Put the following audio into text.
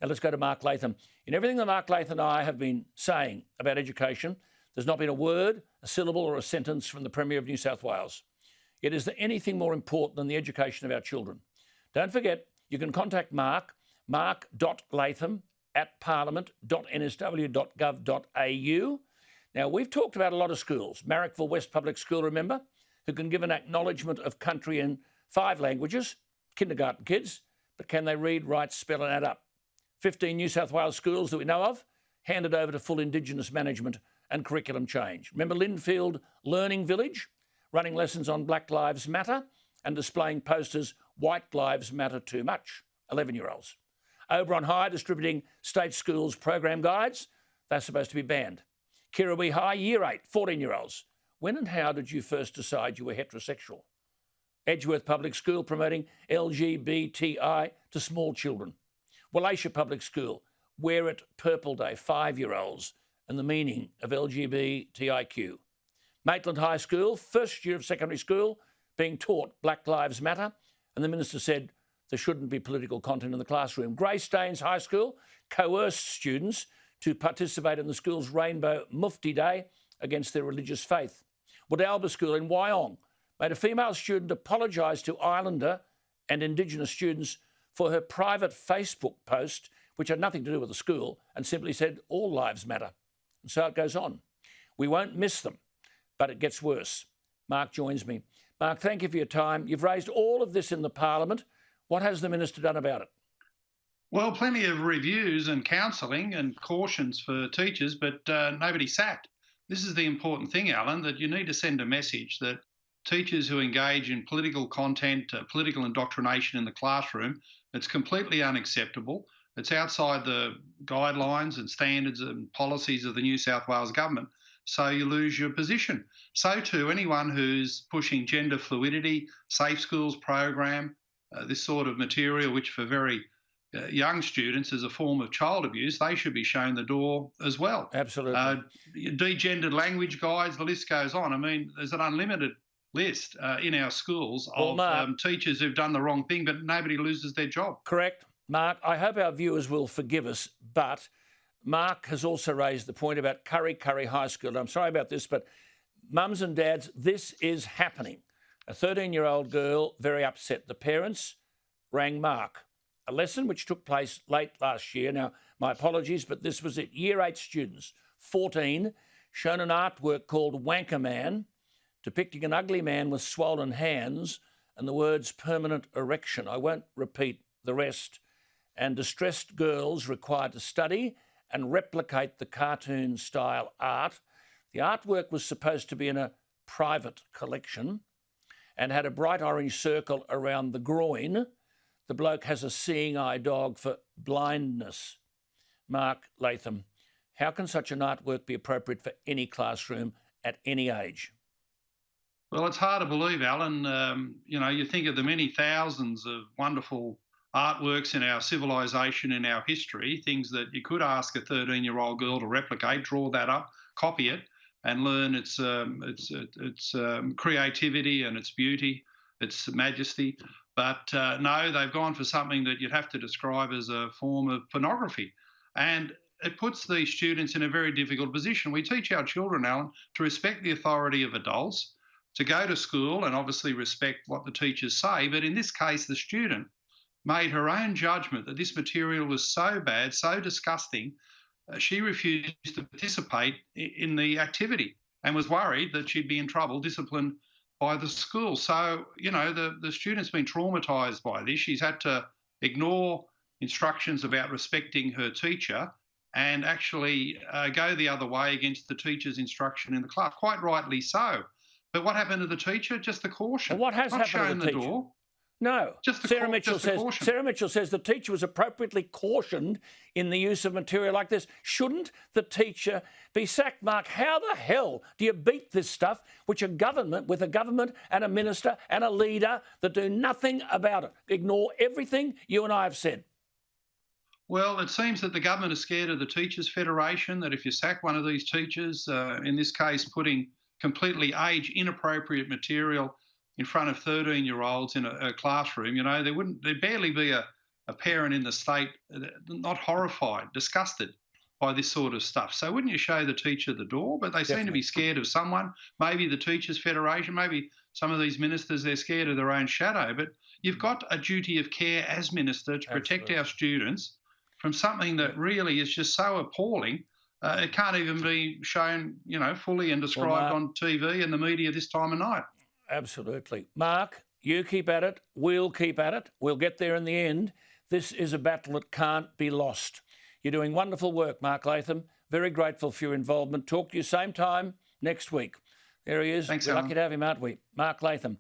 Now let's go to Mark Latham. In everything that Mark Latham and I have been saying about education, there's not been a word, a syllable or a sentence from the Premier of New South Wales. Yet is there anything more important than the education of our children? Don't forget, you can contact Mark, mark.latham@parliament.nsw.gov.au. Now, we've talked about a lot of schools. Marrickville West Public School, remember, who can give an acknowledgement of country in 5 languages, kindergarten kids, but can they read, write, spell and add up? 15 New South Wales schools that we know of handed over to full Indigenous management and curriculum change. Remember Linfield Learning Village, running lessons on Black Lives Matter and displaying posters, White Lives Matter Too Much, 11-year-olds. Oberon High distributing state schools program guides, they're supposed to be banned. Kirrawee High, Year 8, 14-year-olds. When and how did you first decide you were heterosexual? Edgeworth Public School promoting LGBTI to small children. Wallachia Public School, Wear It Purple Day, 5-year-olds, and the meaning of LGBTIQ. Maitland High School, first year of secondary school, being taught Black Lives Matter, and the minister said there shouldn't be political content in the classroom. Greystanes High School coerced students to participate in the school's Rainbow Mufti Day against their religious faith. Wadalba School in Wyong made a female student apologise to Islander and Indigenous students for her private Facebook post, which had nothing to do with the school, and simply said, all lives matter. And so it goes on. We won't miss them, but it gets worse. Mark joins me. Mark, thank you for your time. You've raised all of this in the Parliament. What has the Minister done about it? Well, plenty of reviews and counselling and cautions for teachers, but nobody sacked. This is the important thing, Alan, that you need to send a message that teachers who engage in political content, political indoctrination in the classroom, it's completely unacceptable. It's outside the guidelines and standards and policies of the New South Wales government. So you lose your position. So too, anyone who's pushing gender fluidity, safe schools program, this sort of material, which for very young students is a form of child abuse, they should be shown the door as well. Absolutely. Degendered language guides, the list goes on. I mean, there's an unlimited list in our schools of teachers who've done the wrong thing, but nobody loses their job. Correct. Mark, I hope our viewers will forgive us, but Mark has also raised the point about Curry High School. I'm sorry about this, but mums and dads, this is happening. A 13-year-old girl, very upset. The parents rang Mark. A lesson which took place late last year. Now, my apologies, but this was it. Year 8 students, 14, shown an artwork called Wanker Man, depicting an ugly man with swollen hands and the words permanent erection. I won't repeat the rest. And distressed girls required to study and replicate the cartoon-style art. The artwork was supposed to be in a private collection and had a bright orange circle around the groin. The bloke has a seeing eye dog for blindness. Mark Latham, how can such an artwork be appropriate for any classroom at any age? Well, it's hard to believe, Alan. You think of the many thousands of wonderful artworks in our civilization, in our history, things that you could ask a 13-year-old girl to replicate, draw that up, copy it, and learn its creativity and its beauty, its majesty. But no, they've gone for something that you'd have to describe as a form of pornography. And it puts these students in a very difficult position. We teach our children, Alan, to respect the authority of adults, to go to school and obviously respect what the teachers say. But in this case, the student made her own judgment that this material was so bad, so disgusting, she refused to participate in the activity and was worried that she'd be in trouble, disciplined by the school. So, the student's been traumatised by this. She's had to ignore instructions about respecting her teacher and actually go the other way against the teacher's instruction in the class, quite rightly so. But what happened to the teacher? Just the caution. Well, what has happened to the teacher? Door. No. Sarah Mitchell says the teacher was appropriately cautioned in the use of material like this. Shouldn't the teacher be sacked, Mark? How the hell do you beat this stuff with a government and a minister and a leader that do nothing about it? Ignore everything you and I have said. Well, it seems that the government is scared of the Teachers Federation, that if you sack one of these teachers, in this case putting completely age-inappropriate material in front of 13-year-olds in a classroom, there'd barely be a a parent in the state not horrified, disgusted by this sort of stuff. So wouldn't you show the teacher the door? But they seem to be scared of someone, maybe the Teachers Federation, maybe some of these ministers, they're scared of their own shadow. But you've got a duty of care as minister to protect our students from something that really is just so appalling. It can't even be shown, fully and described on TV and the media this time of night. Absolutely. Mark, you keep at it. We'll keep at it. We'll get there in the end. This is a battle that can't be lost. You're doing wonderful work, Mark Latham. Very grateful for your involvement. Talk to you same time next week. There he is. Thanks, We're Alan. lucky to have him, aren't we? Mark Latham.